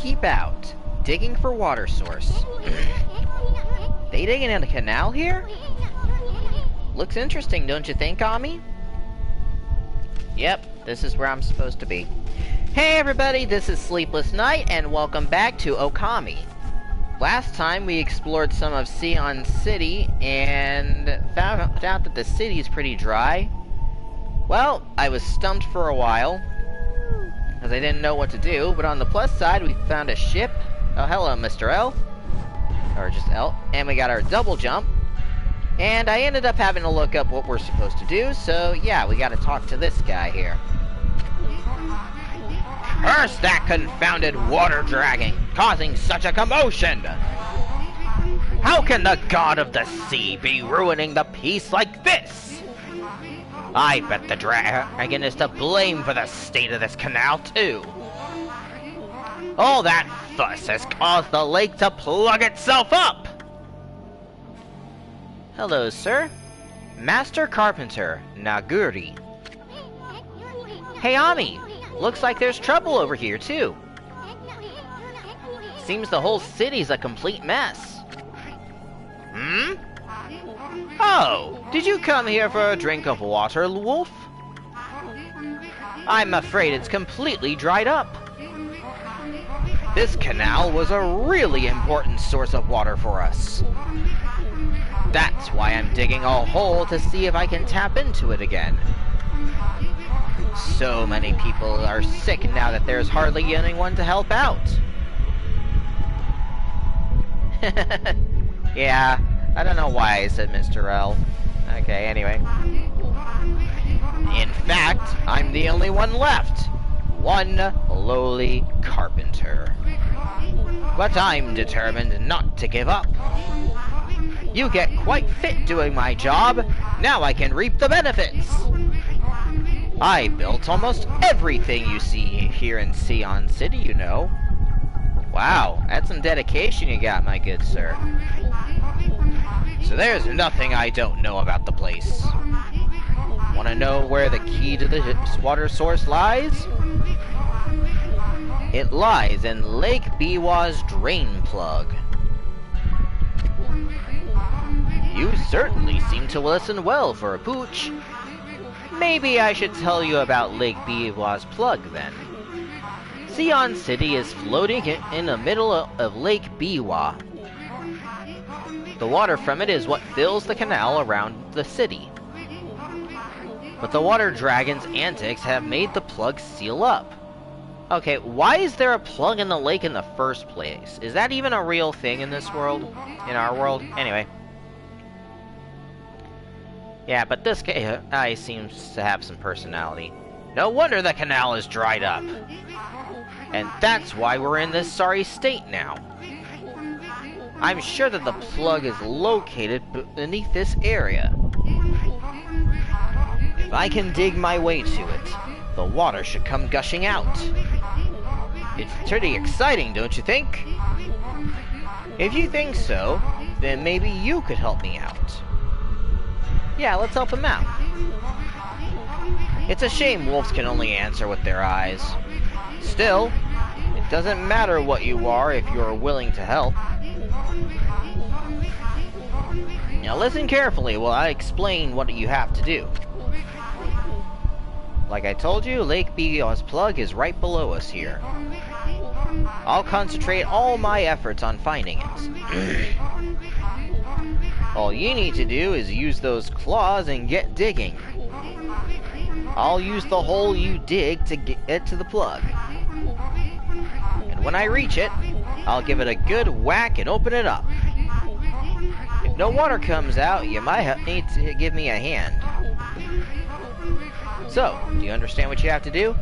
keep out. Digging for water source. They digging in a canal here? Looks interesting, don't you think, Okami? Yep, this is where I'm supposed to be. Hey everybody, this is Sleepless Night, and welcome back to Okami. Last time we explored some of Sion City, and found out that the city is pretty dry. Well, I was stumped for a while, because I didn't know what to do, but on the plus side, we found a ship. Oh, hello, Mr. L. Or just L. And we got our double jump. And I ended up having to look up what we're supposed to do, so yeah, we gotta talk to this guy here. Curse that confounded water dragon, causing such a commotion! How can the god of the sea be ruining the peace like this? I bet the dragon is to blame for the state of this canal, too. All that fuss has caused the lake to plug itself up! Hello, sir. Master Carpenter, Naguri. Hey, Ami! Looks like there's trouble over here, too. Seems the whole city's a complete mess. Hmm? Oh, did you come here for a drink of water, Wolf? I'm afraid it's completely dried up. This canal was a really important source of water for us. That's why I'm digging a hole to see if I can tap into it again. So many people are sick now that there's hardly anyone to help out. Yeah, I don't know why I said Mr. L. Okay, anyway. In fact, I'm the only one left. One lowly carpenter. But I'm determined not to give up. You get quite fit doing my job. Now I can reap the benefits. I built almost everything you see here in Sion City, you know. Wow, that's some dedication you got, my good sir. So there's nothing I don't know about the place. Want to know where the key to the water source lies? It lies in Lake Biwa's drain plug. You certainly seem to listen well for a pooch. Maybe I should tell you about Lake Biwa's plug, then. Sion City is floating in the middle of Lake Biwa. The water from it is what fills the canal around the city. But the water dragon's antics have made the plug seal up. Okay, why is there a plug in the lake in the first place? Is that even a real thing in this world? In our world? Anyway. Yeah, but this guy seems to have some personality. No wonder the canal is dried up. And that's why we're in this sorry state now. I'm sure that the plug is located beneath this area. If I can dig my way to it, the water should come gushing out. It's pretty exciting, don't you think? If you think so, then maybe you could help me out. Yeah, let's help him out. It's a shame wolves can only answer with their eyes. Still, it doesn't matter what you are if you're willing to help. Now listen carefully while I explain what you have to do. Like I told you, Lake Biwa's plug is right below us here. I'll concentrate all my efforts on finding it. All you need to do is use those claws and get digging. I'll use the hole you dig to get to the plug. And when I reach it, I'll give it a good whack and open it up. If no water comes out, you might need to give me a hand. So, do you understand what you have to do?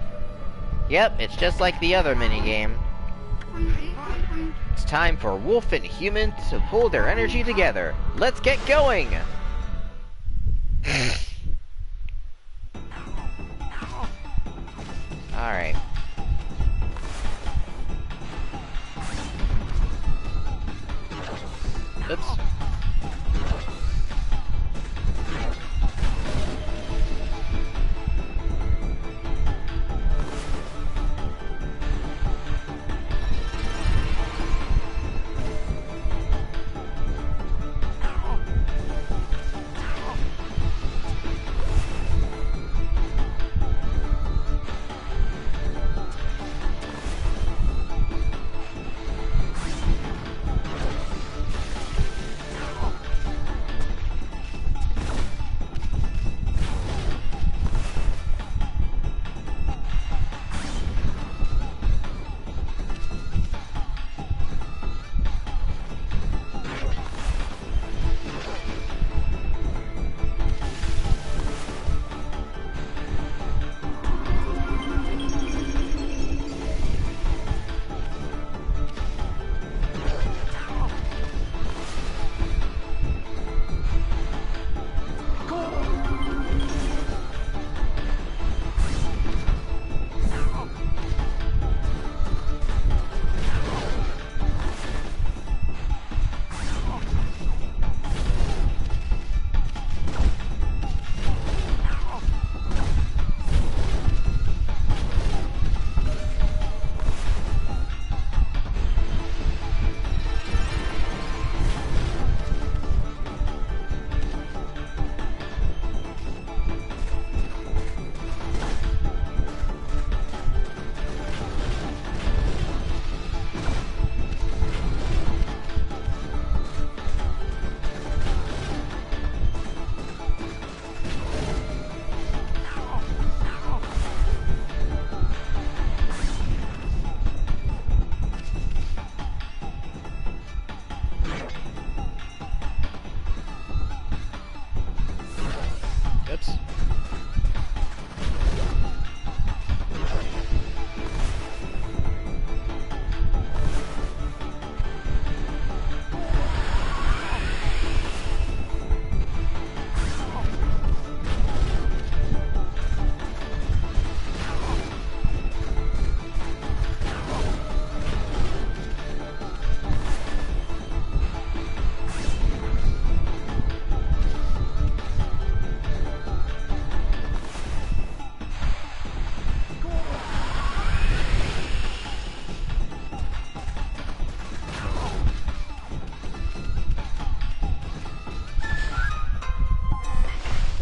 Yep, it's just like the other minigame. It's time for Wolf and Human to pull their energy together. Let's get going! Alright. Oops.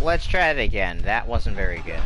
let's try it again. That wasn't very good.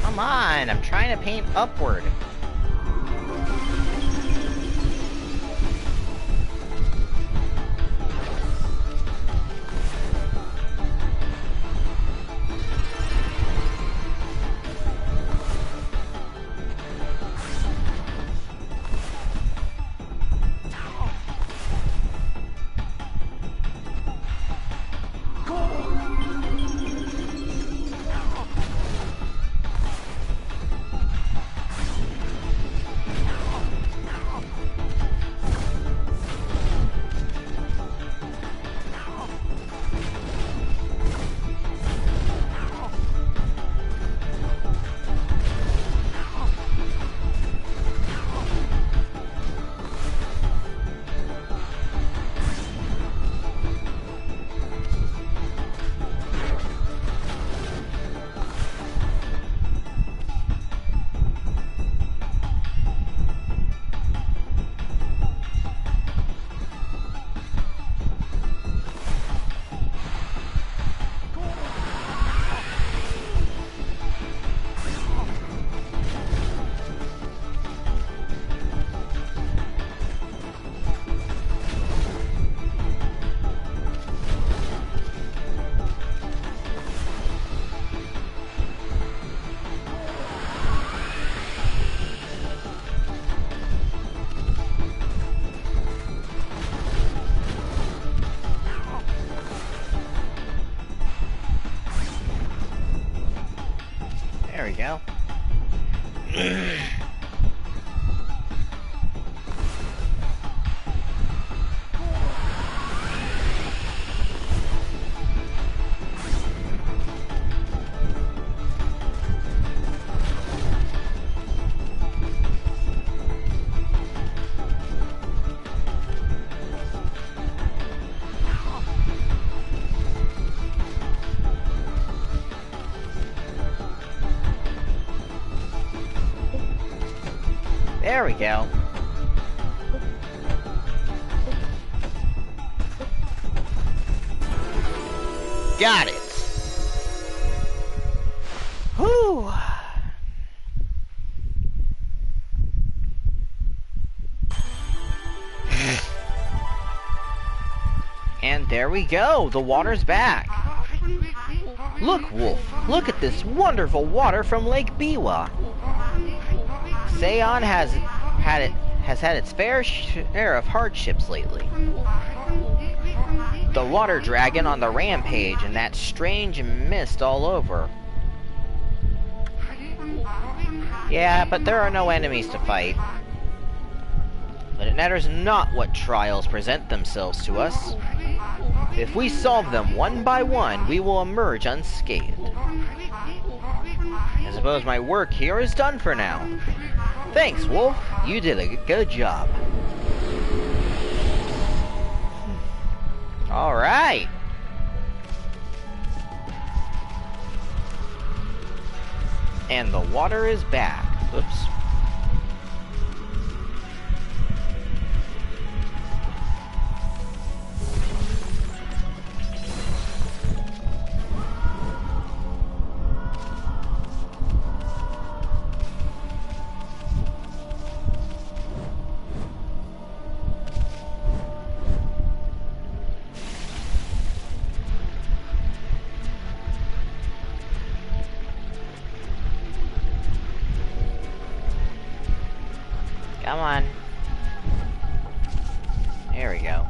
Come on, I'm trying to paint upward. There we go. There we go. Got it. Whew. And there we go. The water's back. Look, Wolf. Look at this wonderful water from Lake Biwa. Seon has had its fair share of hardships lately. The water dragon on the rampage and that strange mist all over. Yeah, but there are no enemies to fight. But it matters not what trials present themselves to us. If we solve them one by one, we will emerge unscathed. I suppose my work here is done for now. Thanks, Wolf. You did a good job. Alright. And the water is back. Oops. Come on. There we go.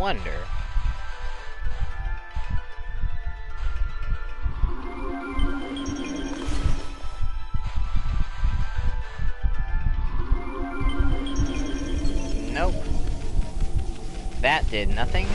wonder. Nope. That did nothing.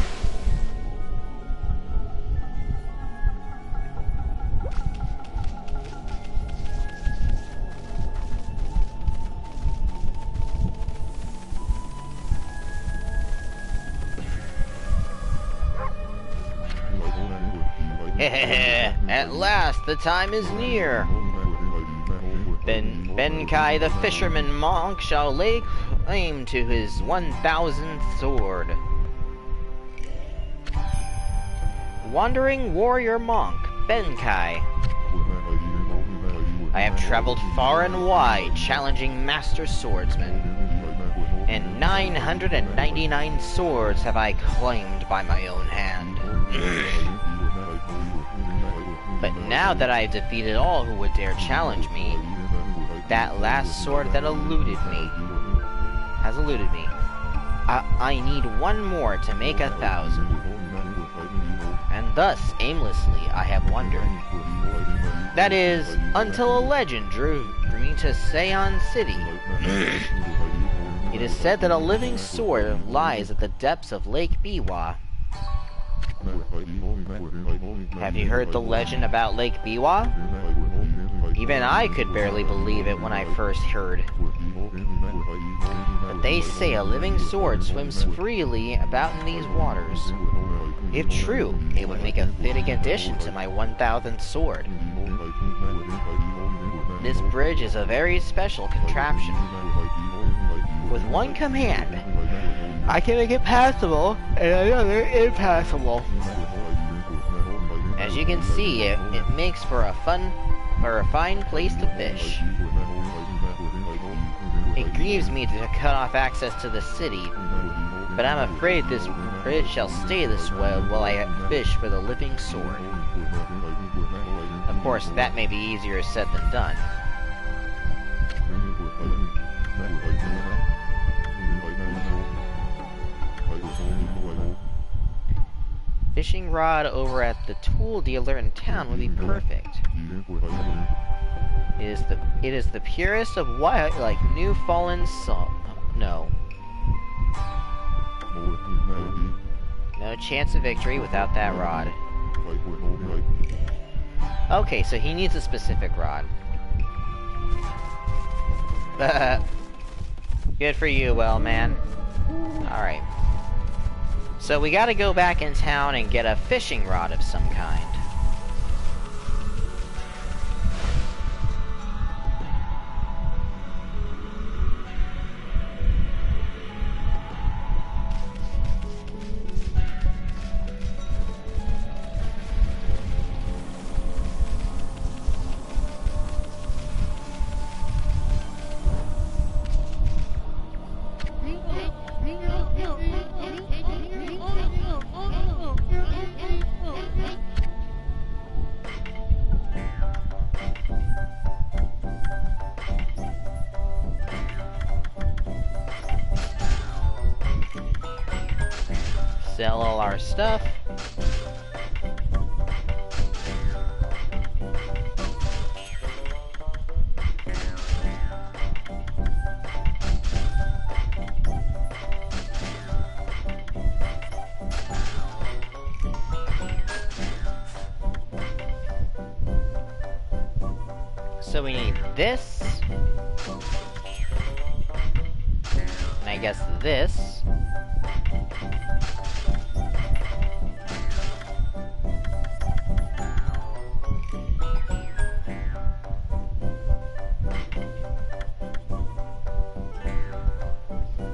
At last, the time is near. Benkai the fisherman monk shall lay claim to his 1,000th sword. Wandering warrior monk, Benkai. I have traveled far and wide, challenging master swordsmen. And 999 swords have I claimed by my own hand. But now that I have defeated all who would dare challenge me, that last sword that has eluded me. I need one more to make 1,000. And thus, aimlessly, I have wandered. That is, until a legend drew me to Seon City. It is said that a living sword lies at the depths of Lake Biwa. Have you heard the legend about Lake Biwa? Even I could barely believe it when I first heard. But they say a living sword swims freely about in these waters. If true, it would make a fitting addition to my 1,000th sword. This bridge is a very special contraption. With one command, I can make it passable and another impassable. As you can see, it makes for a fine place to fish. It grieves me to cut off access to the city, but I'm afraid this bridge shall stay this way while I fish for the living sword. Of course, that may be easier said than done. Fishing rod over at the tool dealer in town would be perfect. It is the purest of white, like new fallen salt. No. No chance of victory without that rod. Okay, so he needs a specific rod. Good for you, well, man. Alright. So we gotta go back in town and get a fishing rod of some kind. Sell all our stuff. So we need this. And I guess this.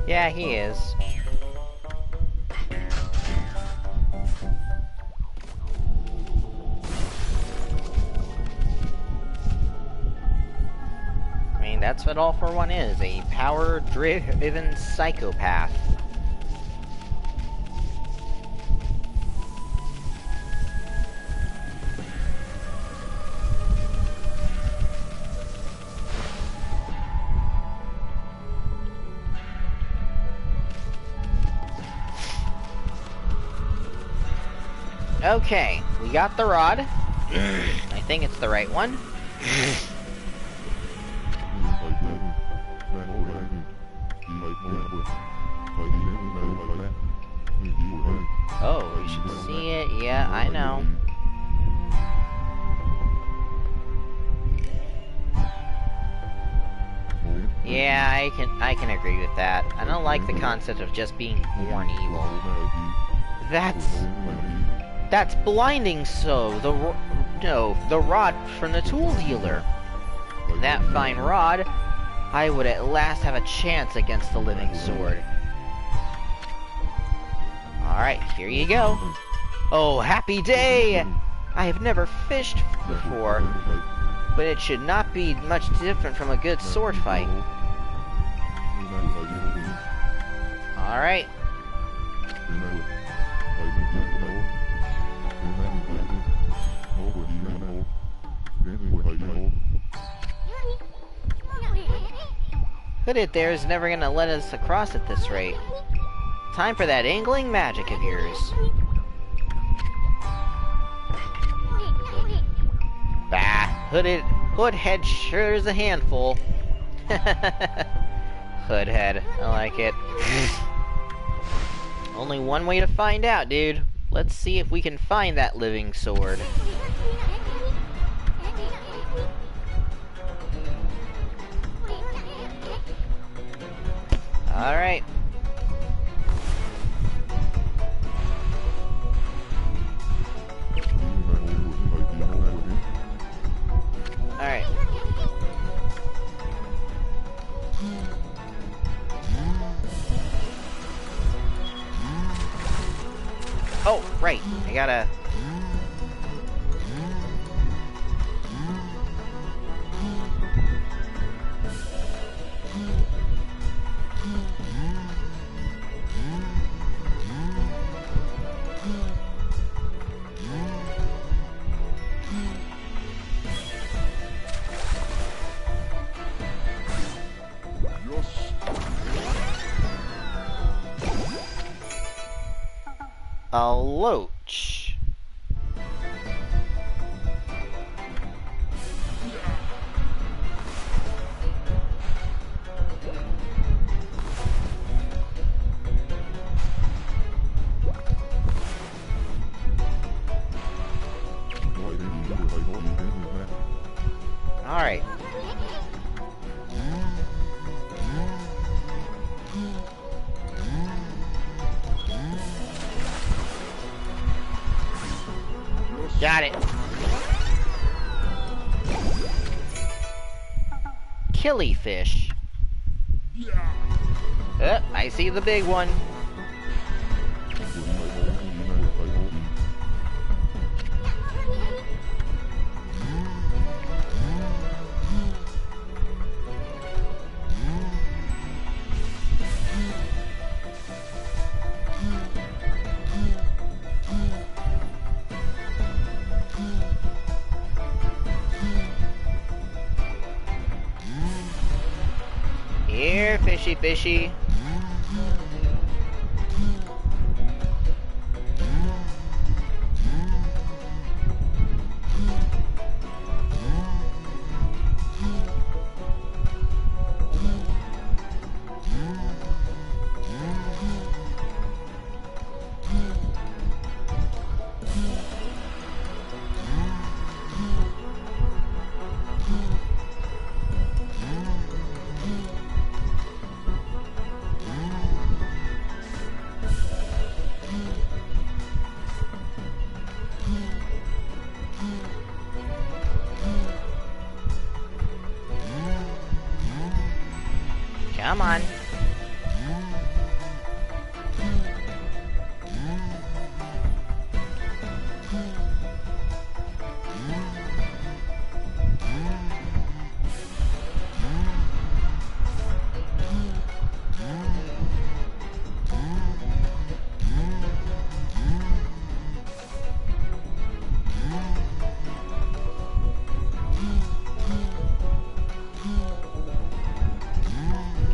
Yeah, he is. I mean, that's what All for One is, a power-driven psychopath. Okay, we got the rod. I think it's the right one. Oh, you should see it. Yeah, I know. Yeah, I can agree with that. I don't like the concept of just being born evil. That's blinding. So the rod from the tool dealer. That fine rod, I would at last have a chance against the living sword. Alright, here you go. Oh, happy day! I have never fished before, but it should not be much different from a good sword fight. Alright. Hooded there is never gonna let us across at this rate. Time for that angling magic of yours. Bah, Hoodhead sure is a handful. Hoodhead, I like it. Only one way to find out, dude. Let's see if we can find that living sword. Alright. Alright. Oh, right. I gotta... a loach. All right. Got it. Killifish. I see the big one. Here, fishy fishy. Come on.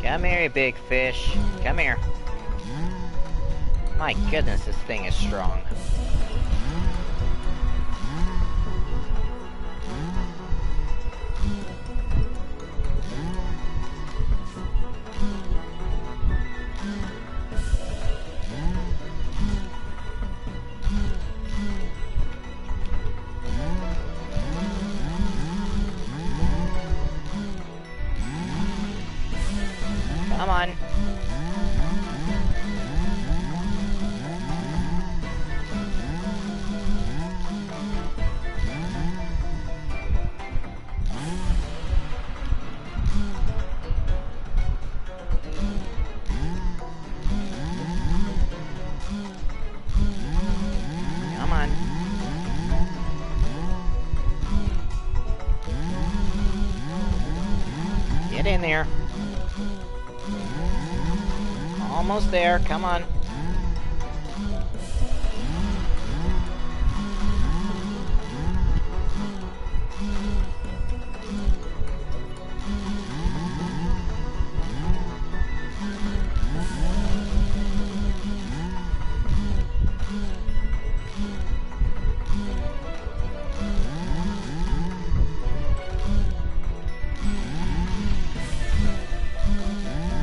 Come here, big fish. Come here. My goodness, this thing is strong. in there. Almost there, come on.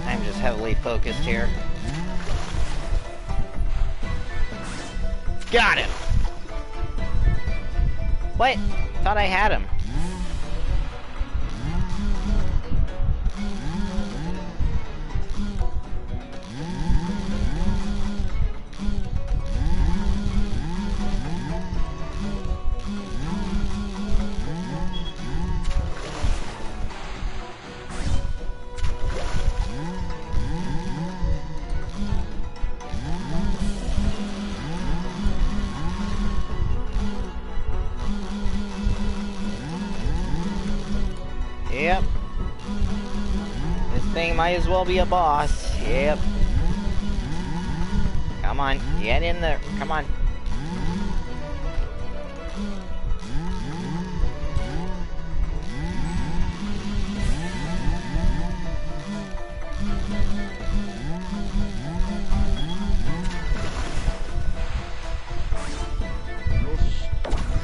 I'm just heavily focused here. Got him! What? Thought I had him. Yep. This thing might as well be a boss. Yep. Come on, get in there. Come on.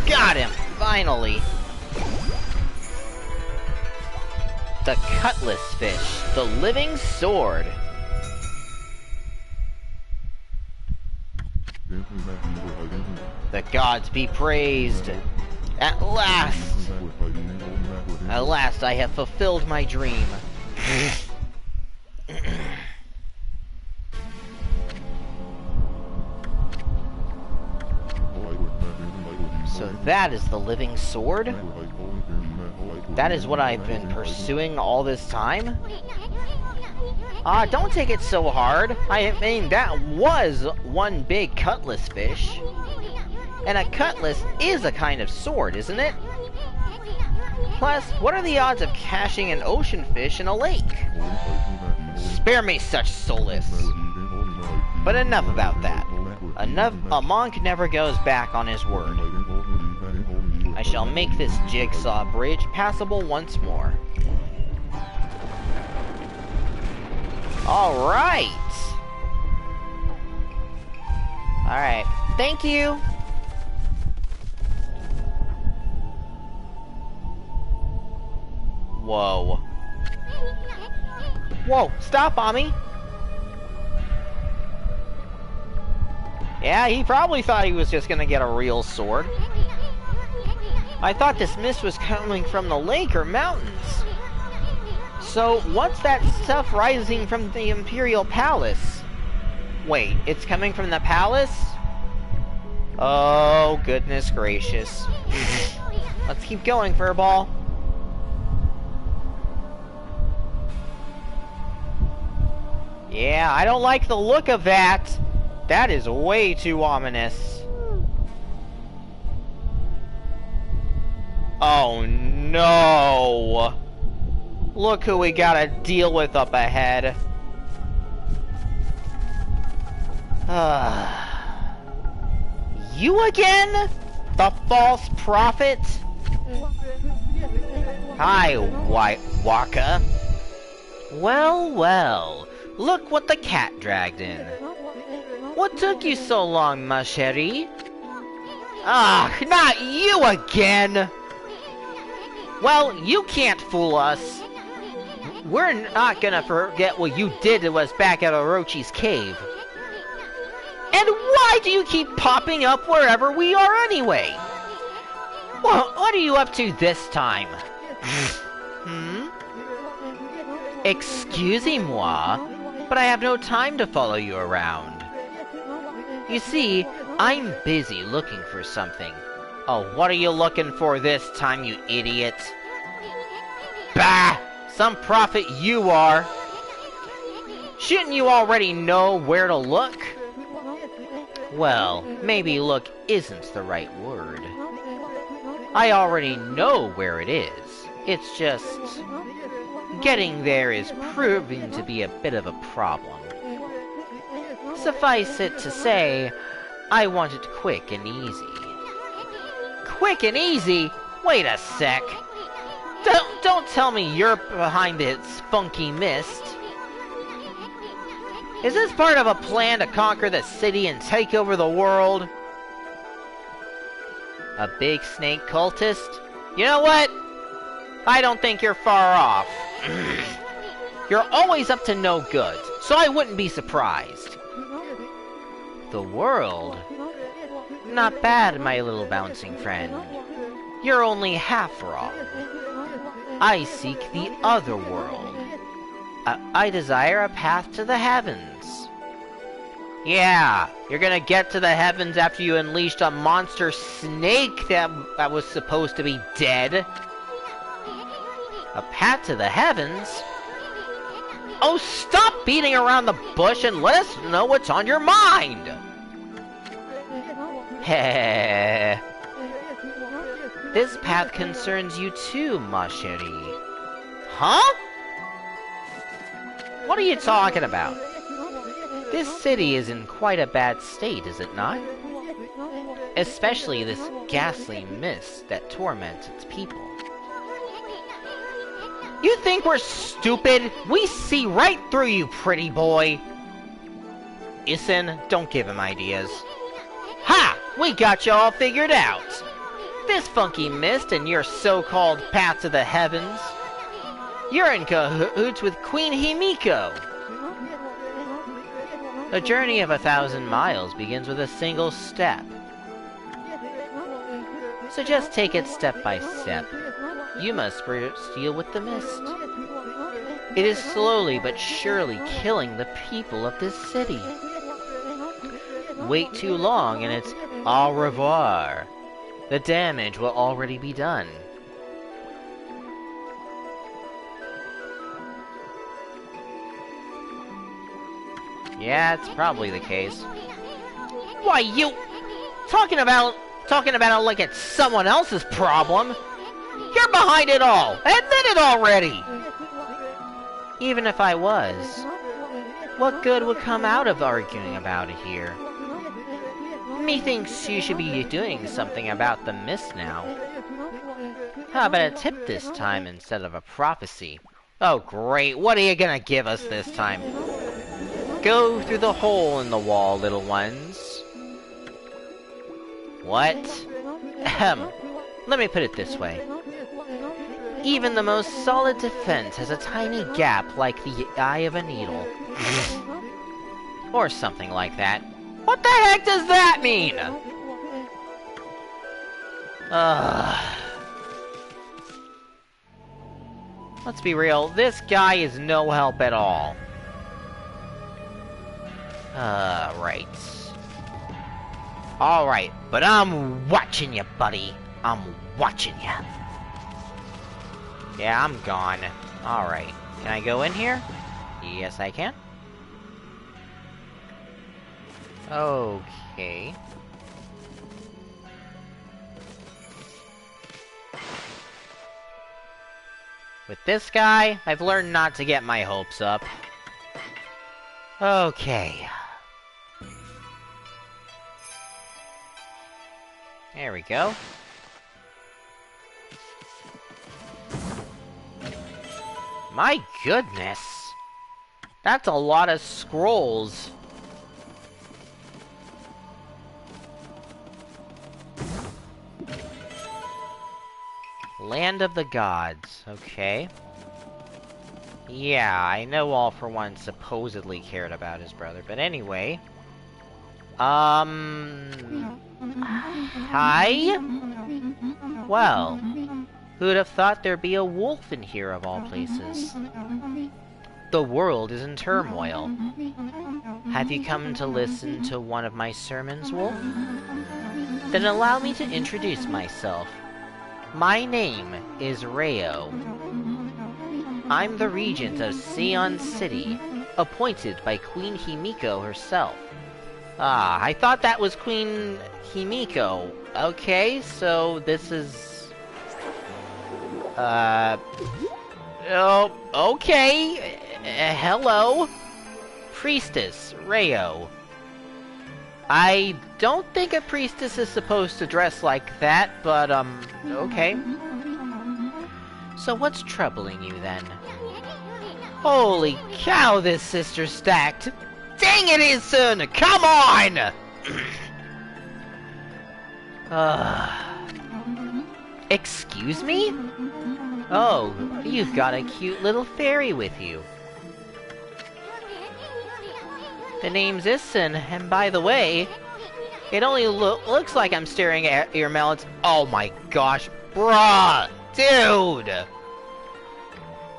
Got him! Finally! The Cutlass Fish, the living sword. The gods be praised. At last! At last I have fulfilled my dream. So that is the living sword? That is what I've been pursuing all this time? Don't take it so hard. I mean, that was one big cutlass fish. And a cutlass is a kind of sword, isn't it? Plus, what are the odds of catching an ocean fish in a lake? Spare me such solace. But enough about that. A monk never goes back on his word. I shall make this jigsaw bridge passable once more. Alright! Alright, thank you! Whoa. Whoa, stop on me! Yeah, he probably thought he was just gonna get a real sword. I thought this mist was coming from the lake or mountains. So, what's that stuff rising from the Imperial Palace? Wait, it's coming from the palace? Oh, goodness gracious. Let's keep going, Furball. Yeah, I don't like the look of that. That is way too ominous. Oh no! Look who we gotta deal with up ahead. You again? The false prophet? Hi, Waka. Well, well. Look what the cat dragged in. What took you so long, ma chérie? Ah, not you again! Well, you can't fool us. We're not gonna forget what you did to us back at Orochi's cave. And why do you keep popping up wherever we are anyway? What are you up to this time? Excusez-moi, but I have no time to follow you around. You see, I'm busy looking for something. Oh, what are you looking for this time, you idiot? Bah! Some prophet you are! Shouldn't you already know where to look? Well, maybe look isn't the right word. I already know where it is. It's just... Getting there is proving to be a bit of a problem. Suffice it to say, I want it quick and easy. Quick and easy? Wait a sec. Don't tell me you're behind this funky mist. Is this part of a plan to conquer the city and take over the world? A big snake cultist? You know what? I don't think you're far off. You're always up to no good, so I wouldn't be surprised. The world? Not bad, my little bouncing friend. You're only half wrong. I seek the other world. I desire a path to the heavens. Yeah, you're gonna get to the heavens after you unleashed a monster snake that was supposed to be dead. A path to the heavens? Oh, stop beating around the bush and let us know what's on your mind! Heh. This path concerns you too, ma chérie. Huh? What are you talking about? This city is in quite a bad state, is it not? Especially this ghastly mist that torments its people. You think we're stupid? We see right through you, pretty boy! Issen, don't give him ideas. Ha! We got you all figured out! This funky mist and your so-called path to the heavens. You're in cahoots with Queen Himiko. A journey of 1,000 miles begins with a single step. So just take it step by step. You must first deal with the mist. It is slowly but surely killing the people of this city. Wait too long and it's au revoir. The damage will already be done. Yeah, it's probably the case. Why, you... Talking about it like it's someone else's problem. You're behind it all! Admit it already! Even if I was, what good would come out of arguing about it here? Methinks you should be doing something about the mist now. How about a tip this time instead of a prophecy? Oh great, what are you gonna give us this time? Go through the hole in the wall, little ones. What? Ahem. Let me put it this way. Even the most solid defense has a tiny gap like the eye of a needle. Or something like that. What the heck does that mean? Let's be real, this guy is no help at all. Right. Alright, but I'm watching you, buddy. I'm watching you. Yeah, I'm gone. Alright. Can I go in here? Yes, I can. Okay. With this guy, I've learned not to get my hopes up. Okay. There we go. My goodness! That's a lot of scrolls. Land of the Gods, okay. Yeah, I know All For One supposedly cared about his brother, but anyway. Hi? Well, who'd have thought there'd be a wolf in here of all places? The world is in turmoil. Have you come to listen to one of my sermons, Wolf? Then allow me to introduce myself. My name is Reo. I'm the regent of Sion City, appointed by Queen Himiko herself. Ah, I thought that was Queen Himiko. Okay, so this is... Oh, okay. Hello? Priestess, Rayo. I don't think a priestess is supposed to dress like that, but, okay. So what's troubling you, then? Holy cow, this sister's stacked! Dang it, Isun! Come on! Excuse me? Oh, you've got a cute little fairy with you. The name's Isun, and by the way, it only looks like I'm staring at your melons. Oh my gosh, bruh! Dude!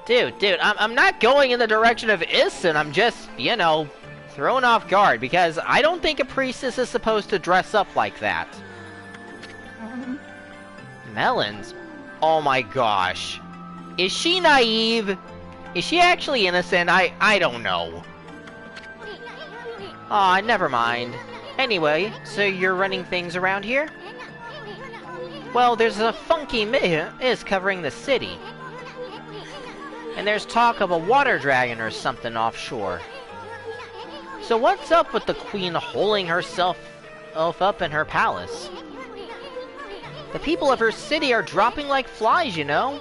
Dude, I'm not going in the direction of Isun, I'm just, you know, thrown off guard, because I don't think a priestess is supposed to dress up like that. Melons? Oh my gosh. Is she naive? Is she actually innocent? I don't know. Aw, never mind. Anyway, so you're running things around here? Well, there's a funky mist covering the city. And there's talk of a water dragon or something offshore. So what's up with the queen holding herself up in her palace? The people of her city are dropping like flies, you know?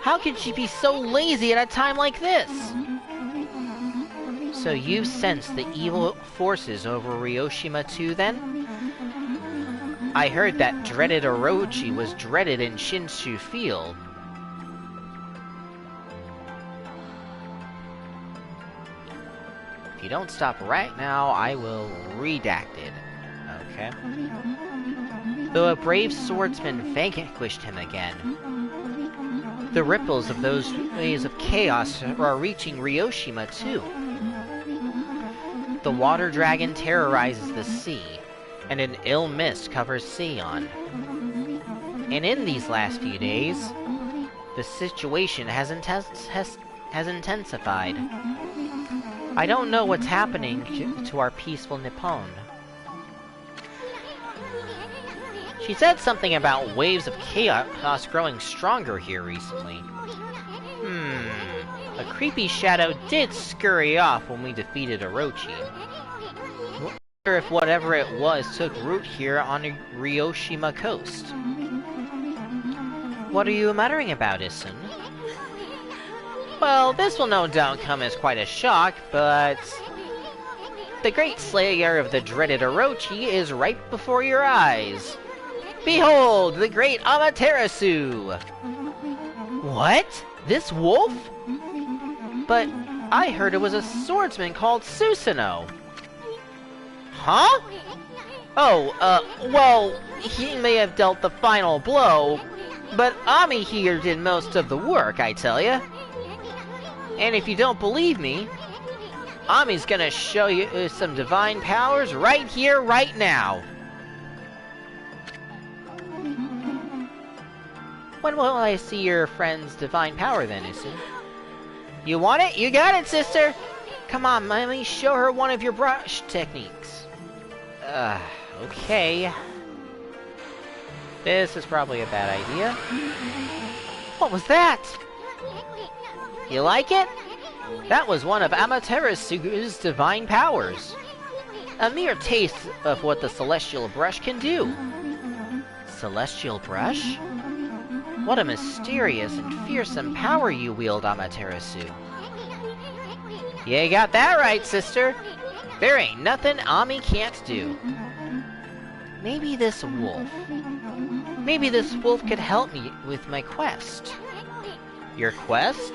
How can she be so lazy at a time like this? So you sense the evil forces over Ryoshima too, then? I heard that dreaded Orochi was dreaded in Shinshu Field. If you don't stop right now, I will redact it. Okay. Though a brave swordsman vanquished him again. The ripples of those waves of chaos are reaching Ryoshima too. The water dragon terrorizes the sea, and an ill mist covers Seion. And in these last few days, the situation has intensified. I don't know what's happening to our peaceful Nippon. She said something about waves of chaos growing stronger here recently. A creepy shadow did scurry off when we defeated Orochi. I wonder if whatever it was took root here on the Ryoshima coast. What are you muttering about, Isun? Well, this will no doubt come as quite a shock, but... the great slayer of the dreaded Orochi is right before your eyes. Behold, the great Amaterasu! What? This wolf? But I heard it was a swordsman called Susanoo. Huh? Oh, well, he may have dealt the final blow, but Ami here did most of the work, I tell ya. And if you don't believe me, Ami's gonna show you some divine powers right here, right now. When will I see your friend's divine power then, Isun? You want it? You got it, sister! Come on, let me show her one of your brush techniques. Okay. This is probably a bad idea. What was that? You like it? That was one of Amaterasu's divine powers. A mere taste of what the Celestial Brush can do. Celestial Brush? What a mysterious and fearsome power you wield, Amaterasu. You got that right, sister. There ain't nothing Ami can't do. Maybe this wolf could help me with my quest. Your quest?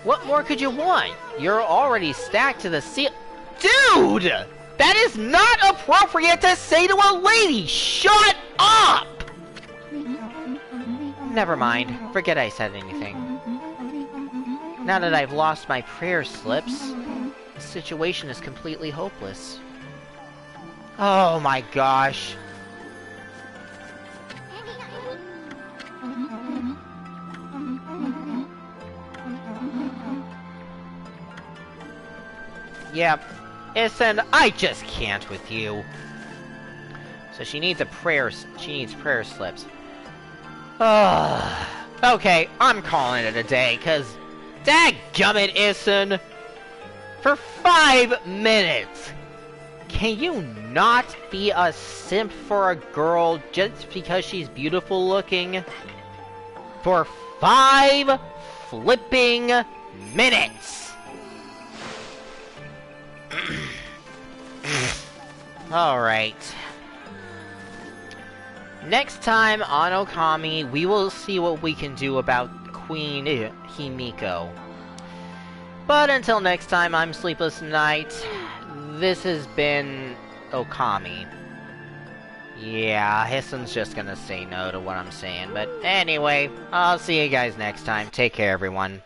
What more could you want? You're already stacked to the seal. Dude! That is not appropriate to say to a lady! Shut up! Never mind. Forget I said anything. Now that I've lost my prayer slips, the situation is completely hopeless. Oh my gosh. Yep. Isun, I just can't with you. So she needs prayer slips. Okay, I'm calling it a day, cause dadgummit, Issen! For 5 minutes! Can you not be a simp for a girl just because she's beautiful looking? For 5 flipping minutes! Alright. Next time on Okami, we will see what we can do about Queen Himiko. But until next time, I'm Sleepless Night. This has been Okami. Yeah, Hissen's just gonna say no to what I'm saying. But anyway, I'll see you guys next time. Take care, everyone.